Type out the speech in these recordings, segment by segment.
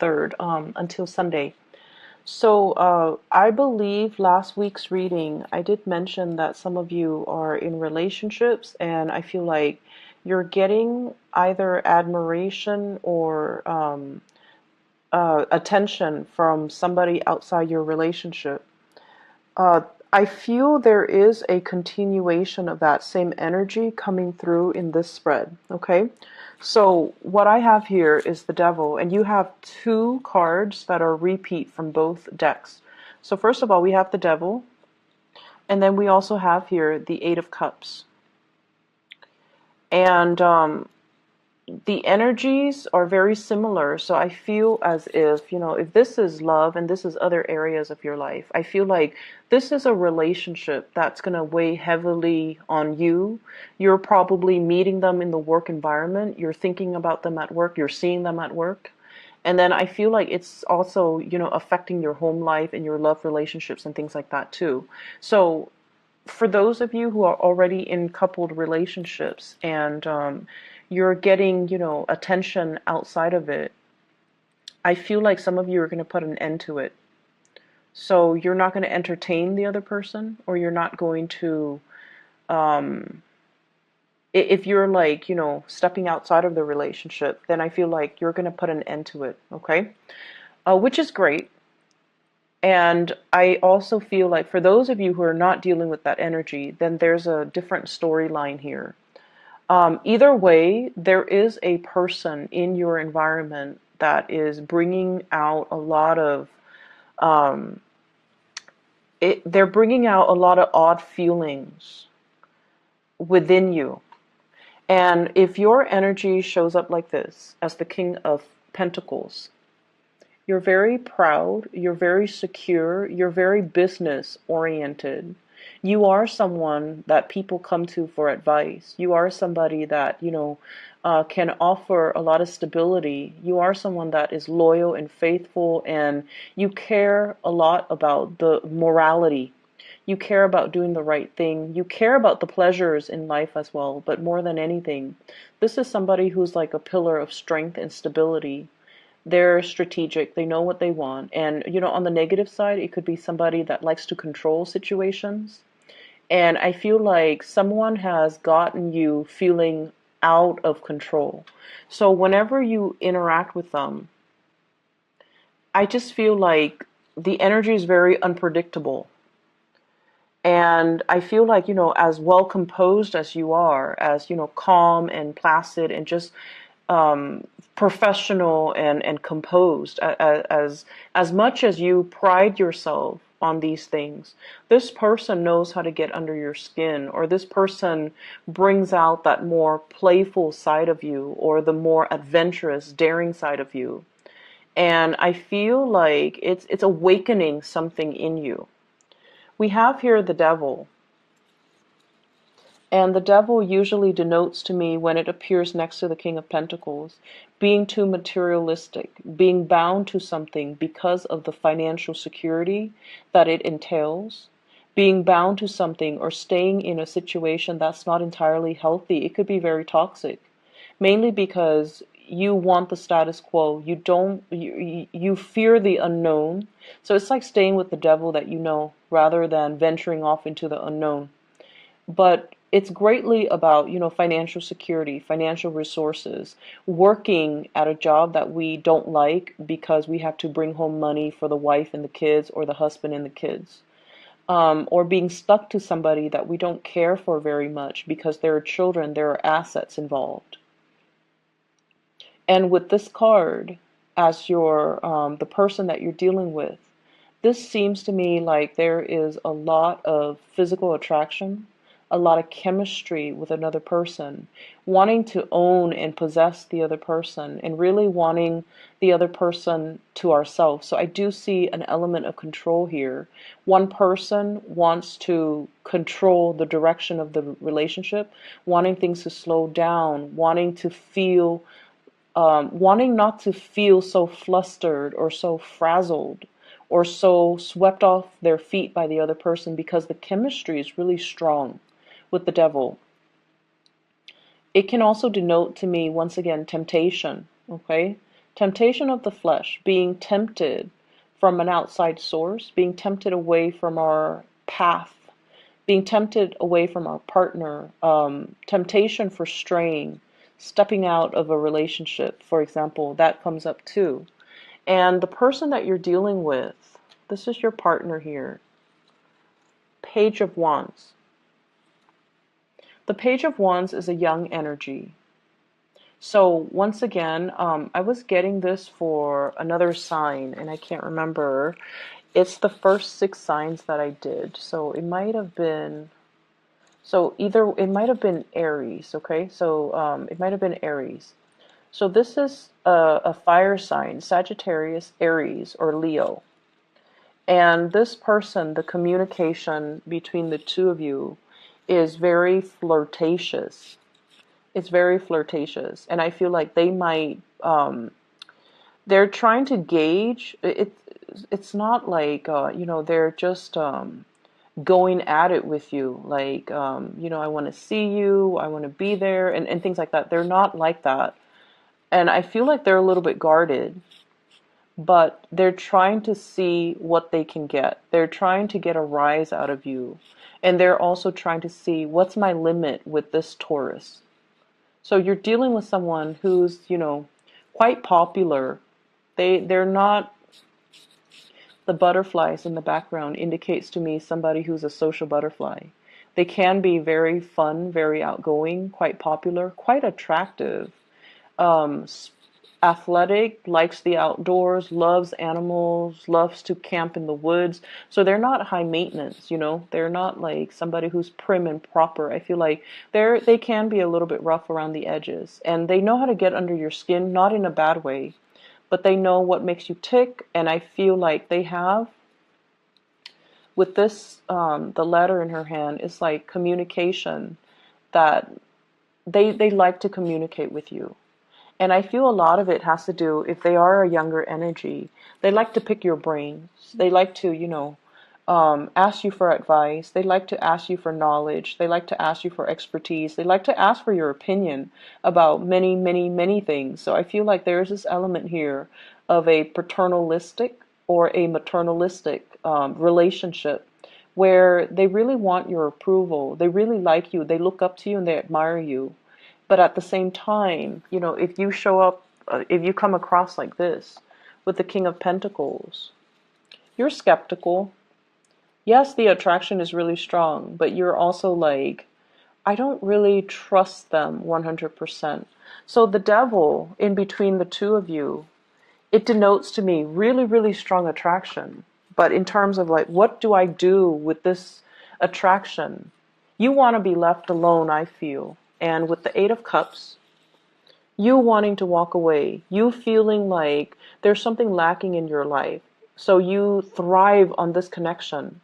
3rd, until Sunday. So I believe last week's reading, I did mention that some of you are in relationships, and I feel like you're getting either admiration or attention from somebody outside your relationship. Uh, I feel there is a continuation of that same energy coming through in this spread, okay? So what I have here is the devil, and you have two cards that are repeat from both decks. So first of all, we have the devil, and then we also have here the Eight of Cups. And the energies are very similar. So I feel as if, if this is love and this is other areas of your life, I feel like this is a relationship that's going to weigh heavily on you. You're probably meeting them in the work environment. You're thinking about them at work. You're seeing them at work. And then I feel like it's also, affecting your home life and your love relationships and things like that too. So for those of you who are already in coupled relationships and you're getting, attention outside of it, I feel like some of you are going to put an end to it. So you're not going to entertain the other person, or you're not going to, if you're like, stepping outside of the relationship, then I feel like you're going to put an end to it, okay? Which is great. And I also feel like for those of you who are not dealing with that energy, then there's a different storyline here. Either way, there is a person in your environment that is bringing out a lot of, they're bringing out a lot of odd feelings within you. And if your energy shows up like this, as the King of Pentacles, you're very proud, you're very secure, you're very business oriented. You are someone that people come to for advice. You are somebody that, can offer a lot of stability. You are someone that is loyal and faithful, and you care a lot about the morality. You care about doing the right thing. You care about the pleasures in life as well. But more than anything, this is somebody who's like a pillar of strength and stability. They're strategic. They know what they want. And, on the negative side, it could be somebody that likes to control situations. And I feel like someone has gotten you feeling out of control. So whenever you interact with them, I just feel like the energy is very unpredictable. And I feel like, as well composed as you are, as, calm and placid and just professional and composed, as much as you pride yourself on these things, this person knows how to get under your skin, or this person brings out that more playful side of you, or the more adventurous, daring side of you. And I feel like it's awakening something in you. We have here the devil. And the devil usually denotes to me, when it appears next to the King of Pentacles, being too materialistic, being bound to something because of the financial security that it entails, being bound to something or staying in a situation that's not entirely healthy. It could be very toxic, mainly because you want the status quo. You fear the unknown. So it's like staying with the devil that you know, rather than venturing off into the unknown. But it's greatly about, financial security, financial resources, working at a job that we don't like because we have to bring home money for the wife and the kids, or the husband and the kids. Or being stuck to somebody that we don't care for very much because there are children, there are assets involved. And with this card, as your the person that you're dealing with, this seems to me like there is a lot of physical attraction, a lot of chemistry with another person, wanting to own and possess the other person, and really wanting the other person to ourselves. So I do see an element of control here. One person wants to control the direction of the relationship, wanting things to slow down, wanting to feel, wanting not to feel so flustered or so frazzled or so swept off their feet by the other person, because the chemistry is really strong with the devil. It can also denote to me, once again, temptation, okay? Temptation of the flesh, being tempted from an outside source, being tempted away from our path, being tempted away from our partner, temptation for straying, stepping out of a relationship, for example, that comes up too. And the person that you're dealing with, this is your partner here. Page of Wands. The Page of Wands is a young energy. So once again, I was getting this for another sign, and I can't remember. It's the first 6 signs that I did. So it might have been, it might have been Aries, okay? So it might have been Aries. So this is a fire sign, Sagittarius, Aries, or Leo. And this person, the communication between the two of you is very flirtatious. It's very flirtatious. And I feel like they might, they're trying to gauge, it's not like, they're just going at it with you. Like, I want to see you, I want to be there, and things like that. They're not like that. And I feel like they're a little bit guarded. But they're trying to see what they can get. They're trying to get a rise out of you. And they're also trying to see, what's my limit with this Taurus? So you're dealing with someone who's, quite popular. They're not, the butterflies in the background indicates to me somebody who's a social butterfly. They can be very fun, very outgoing, quite popular, quite attractive. Athletic, likes the outdoors, loves animals, loves to camp in the woods. So they're not high maintenance, They're not like somebody who's prim and proper. I feel like they can be a little bit rough around the edges. And they know how to get under your skin, not in a bad way, but they know what makes you tick. And I feel like they have, with this, the letter in her hand, it's like communication, that they like to communicate with you. And I feel a lot of it has to do, if they are a younger energy, they like to pick your brains. They like to, ask you for advice. They like to ask you for knowledge. They like to ask you for expertise. They like to ask for your opinion about many, many, many things. So I feel like there's this element here of a paternalistic or a maternalistic relationship where they really want your approval. They really like you. They look up to you and they admire you. But at the same time, if you show up, if you come across like this with the King of Pentacles, you're skeptical. Yes, the attraction is really strong, but you're also like, I don't really trust them 100%. So the devil in between the two of you, it denotes to me really, really strong attraction. But in terms of like, what do I do with this attraction? You want to be left alone, I feel. And with the 8 of Cups, you wanting to walk away, you feeling like there's something lacking in your life. So you thrive on this connection.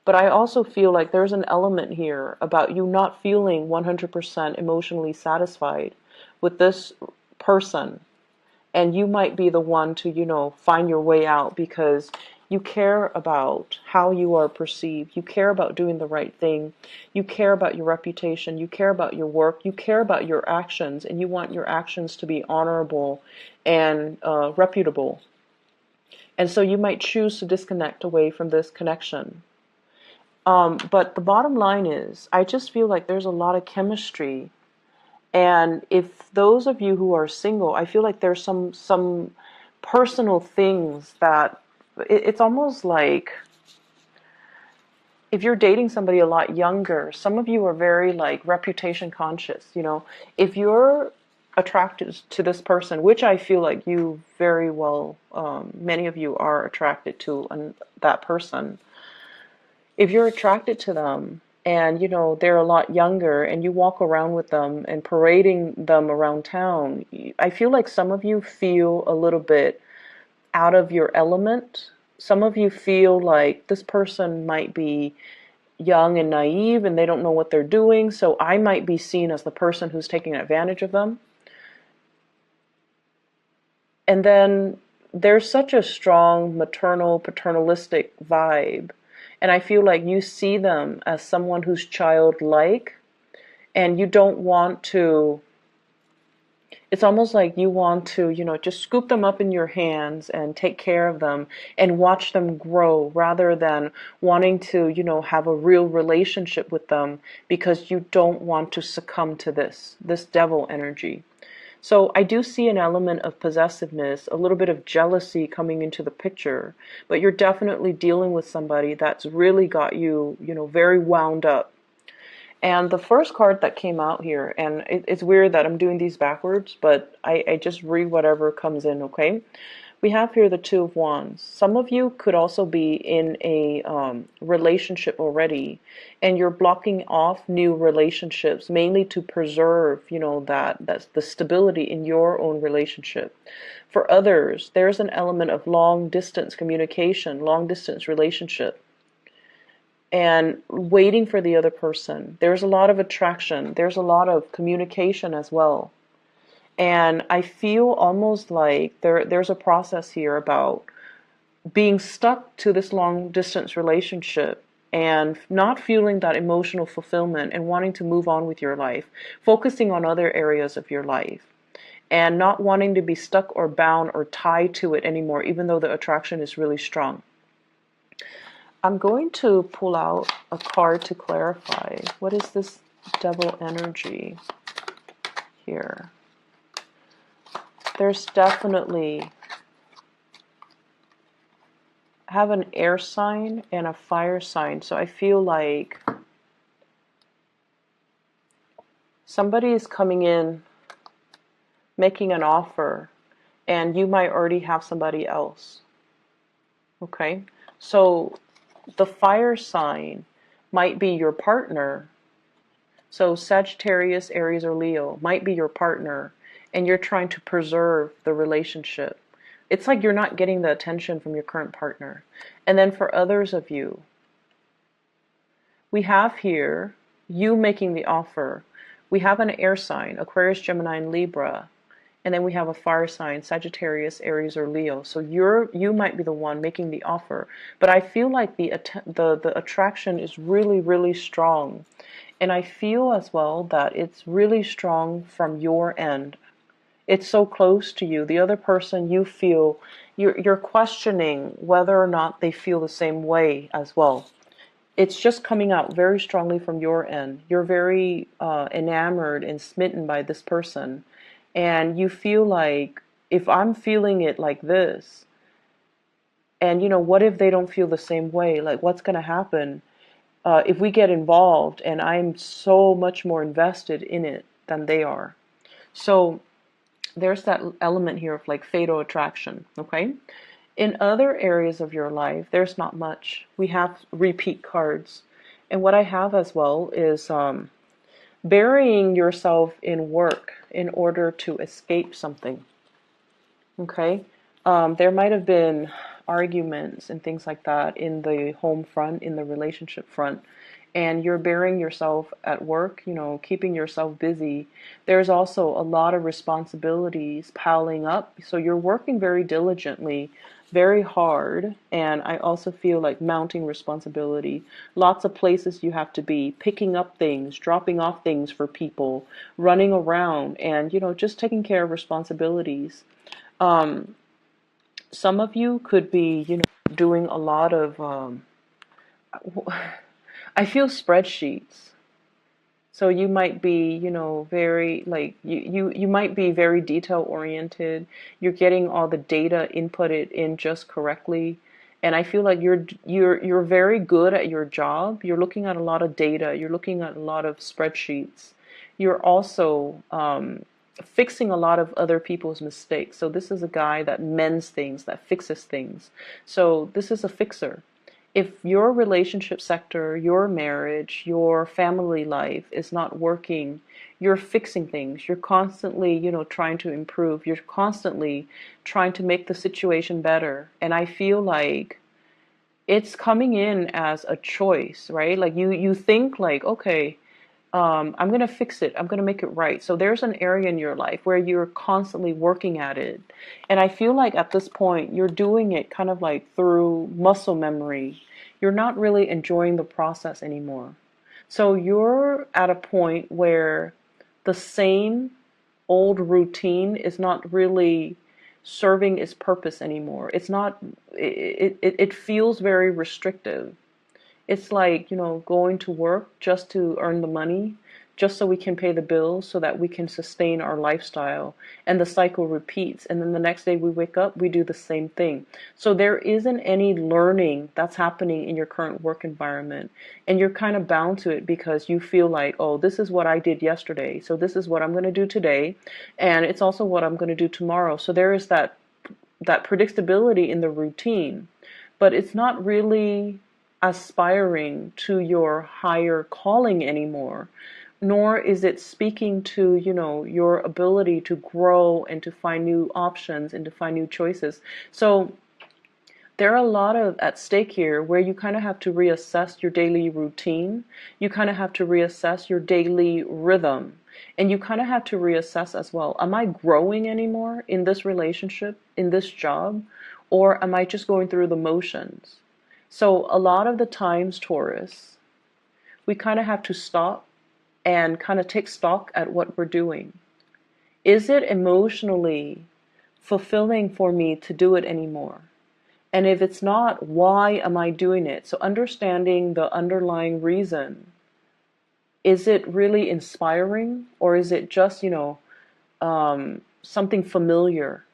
But I also feel like there's an element here about you not feeling 100% emotionally satisfied with this person. And you might be the one to, find your way out because you care about how you are perceived. You care about doing the right thing. You care about your reputation. You care about your work. You care about your actions, and you want your actions to be honorable and reputable. And so you might choose to disconnect away from this connection. But the bottom line is, I just feel like there's a lot of chemistry. And if those of you who are single, I feel like there's some personal things that it's almost like if you're dating somebody a lot younger, some of you are very like reputation conscious, If you're attracted to this person, which I feel like you very well, many of you are attracted to that person. If you're attracted to them and, they're a lot younger and you walk around with them and parading them around town, I feel like some of you feel a little bit out of your element. Some of you feel like this person might be young and naive and they don't know what they're doing, so I might be seen as the person who's taking advantage of them. And then there's such a strong maternal, paternalistic vibe. And I feel like you see them as someone who's childlike and you don't want to, It's almost like you want to, just scoop them up in your hands and take care of them and watch them grow rather than wanting to, have a real relationship with them because you don't want to succumb to this devil energy. So I do see an element of possessiveness, a little bit of jealousy coming into the picture, but you're definitely dealing with somebody that's really got you, very wound up. And the first card that came out here, and it's weird that I'm doing these backwards, but I just read whatever comes in, okay? We have here the Two of Wands. Some of you could also be in a relationship already, and you're blocking off new relationships, mainly to preserve, that's the stability in your own relationship. For others, there's an element of long distance communication, long distance relationship, and waiting for the other person. There's a lot of attraction. There's a lot of communication as well. And I feel almost like there's a process here about being stuck to this long distance relationship and not feeling that emotional fulfillment and wanting to move on with your life, focusing on other areas of your life, and not wanting to be stuck or bound or tied to it anymore, even though the attraction is really strong. I'm going to pull out a card to clarify. What is this devil energy here? There's definitely have an air sign and a fire sign. So I feel like somebody is coming in, making an offer, and you might already have somebody else. Okay? So the fire sign might be your partner. So Sagittarius, Aries, or Leo might be your partner, and you're trying to preserve the relationship. It's like you're not getting the attention from your current partner. And then for others of you, we have here you making the offer. We have an air sign, Aquarius, Gemini, and Libra. And then we have a fire sign, Sagittarius, Aries, or Leo. So you might be the one making the offer. But I feel like the attraction is really, really strong. And I feel as well that it's really strong from your end. It's so close to you. The other person, you feel, you're questioning whether or not they feel the same way as well. It's just coming out very strongly from your end. You're very enamored and smitten by this person. And you feel like, if I'm feeling it like this, and what if they don't feel the same way? Like, what's going to happen if we get involved and I'm so much more invested in it than they are? So there's that element here of like fatal attraction, okay? In other areas of your life, there's not much. We have repeat cards. And what I have as well is burying yourself in work in order to escape something. Okay? There might have been arguments and things like that in the home front, in the relationship front, and you're burying yourself at work, keeping yourself busy. There's also a lot of responsibilities piling up, so you're working very diligently, very hard, and I also feel like mounting responsibility. Lots of places you have to be, picking up things, dropping off things for people, running around, and just taking care of responsibilities. Some of you could be, doing a lot of I feel spreadsheets. So you might be, very like you might be very detail oriented. You're getting all the data inputted in just correctly. And I feel like you're very good at your job. You're looking at a lot of data. You're looking at a lot of spreadsheets. You're also fixing a lot of other people's mistakes. So this is a guy that mends things, that fixes things. So this is a fixer. If your relationship sector, your marriage, your family life is not working, you're fixing things. You're constantly, trying to improve. You're constantly trying to make the situation better. And I feel like it's coming in as a choice, right? Like you think like, okay, I'm going to fix it. I'm going to make it right. So there's an area in your life where you're constantly working at it. And I feel like at this point, you're doing it kind of like through muscle memory. You're not really enjoying the process anymore. So you're at a point where the same old routine is not really serving its purpose anymore. It's not, it feels very restrictive. It's like, going to work just to earn the money, just so we can pay the bills, so that we can sustain our lifestyle. And the cycle repeats. And then the next day we wake up, we do the same thing. So there isn't any learning that's happening in your current work environment. And you're kind of bound to it because you feel like, oh, this is what I did yesterday, so this is what I'm going to do today. And it's also what I'm going to do tomorrow. So there is that predictability in the routine. But it's not really aspiring to your higher calling anymore, nor is it speaking to, your ability to grow and to find new options and to find new choices. So there are a lot of at stake here where you kind of have to reassess your daily routine. You kind of have to reassess your daily rhythm. And you kind of have to reassess as well. Am I growing anymore in this relationship, in this job? Or am I just going through the motions? So a lot of the times, Taurus, we kind of have to stop and kind of take stock at what we're doing. Is it emotionally fulfilling for me to do it anymore? And if it's not, why am I doing it? So understanding the underlying reason. Is it really inspiring, or is it just, something familiar?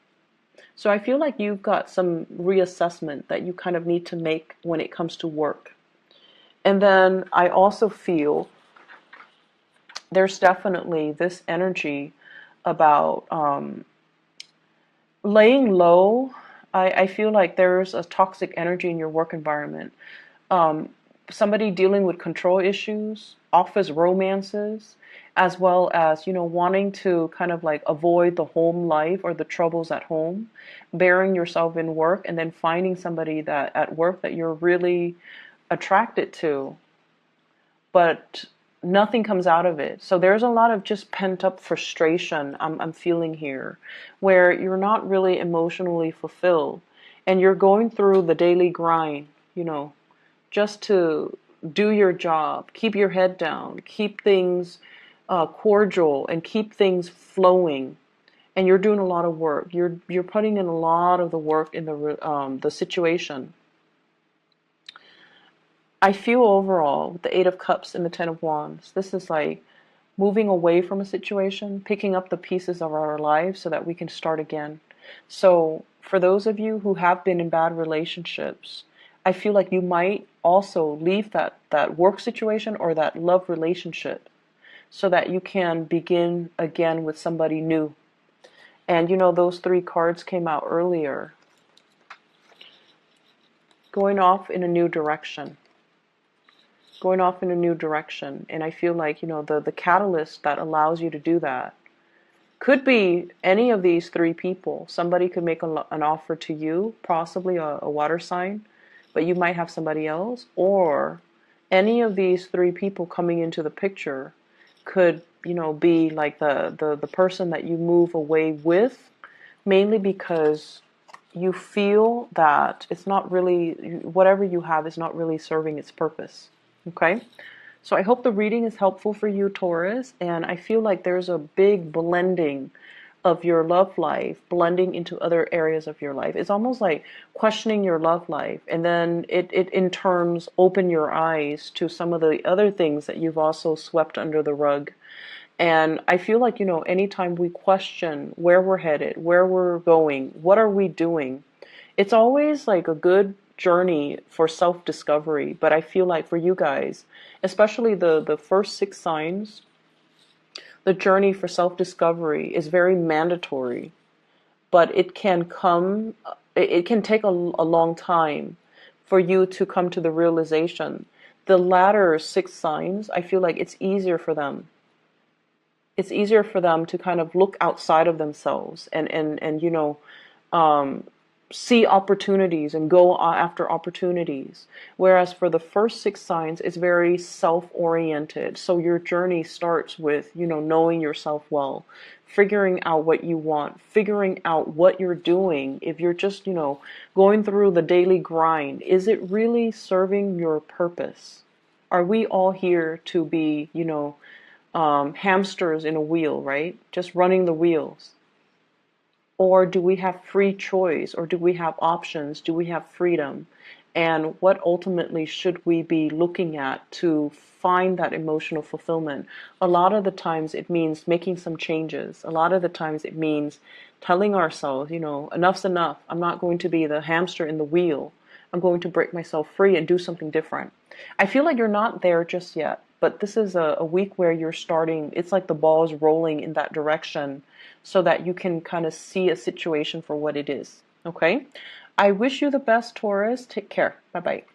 So I feel like you've got some reassessment that you kind of need to make when it comes to work. And then I also feel there's definitely this energy about laying low. I feel like there's a toxic energy in your work environment. Somebody dealing with control issues, office romances, as well as, wanting to kind of like avoid the home life or the troubles at home, burying yourself in work, and then finding somebody that at work that you're really attracted to, but nothing comes out of it. So there's a lot of just pent up frustration I'm feeling here, where you're not really emotionally fulfilled and you're going through the daily grind, just to do your job, keep your head down, keep things cordial, and keep things flowing. And you're doing a lot of work. You're putting in a lot of the work in the situation. I feel overall with the Eight of Cups and the Ten of Wands, this is like moving away from a situation, picking up the pieces of our lives so that we can start again. So for those of you who have been in bad relationships, I feel like you might also leave that work situation or that love relationship so that you can begin again with somebody new. And those three cards came out earlier. Going off in a new direction. Going off in a new direction. And I feel like, the catalyst that allows you to do that could be any of these three people. Somebody could make an offer to you, possibly a water sign, but you might have somebody else. Or any of these three people coming into the picture could, be like the person that you move away with, mainly because you feel that it's not really, whatever you have is not really serving its purpose. Okay? So I hope the reading is helpful for you, Taurus, and I feel like there's a big blending of your love life blending into other areas of your life. It's almost like questioning your love life, and then it in terms open your eyes to some of the other things that you've also swept under the rug. And I feel like, anytime we question where we're headed, where we're going, what are we doing, it's always like a good journey for self-discovery. But I feel like for you guys, especially the first 6 signs, the journey for self-discovery is very mandatory, but it can take a long time for you to come to the realization. The latter 6 signs, I feel like it's easier for them. It's easier for them to kind of look outside of themselves and see opportunities and go after opportunities. Whereas for the first 6 signs, it's very self-oriented. So your journey starts with, knowing yourself well, figuring out what you want, figuring out what you're doing. If you're just, going through the daily grind, is it really serving your purpose? Are we all here to be, hamsters in a wheel, right? Just running the wheels. Or do we have free choice? Or do we have options? Do we have freedom? And what ultimately should we be looking at to find that emotional fulfillment? A lot of the times it means making some changes. A lot of the times it means telling ourselves, enough's enough. I'm not going to be the hamster in the wheel. I'm going to break myself free and do something different. I feel like you're not there just yet, but this is a week where you're starting, it's like the ball is rolling in that direction so that you can kind of see a situation for what it is. Okay? I wish you the best, Taurus. Take care. Bye bye.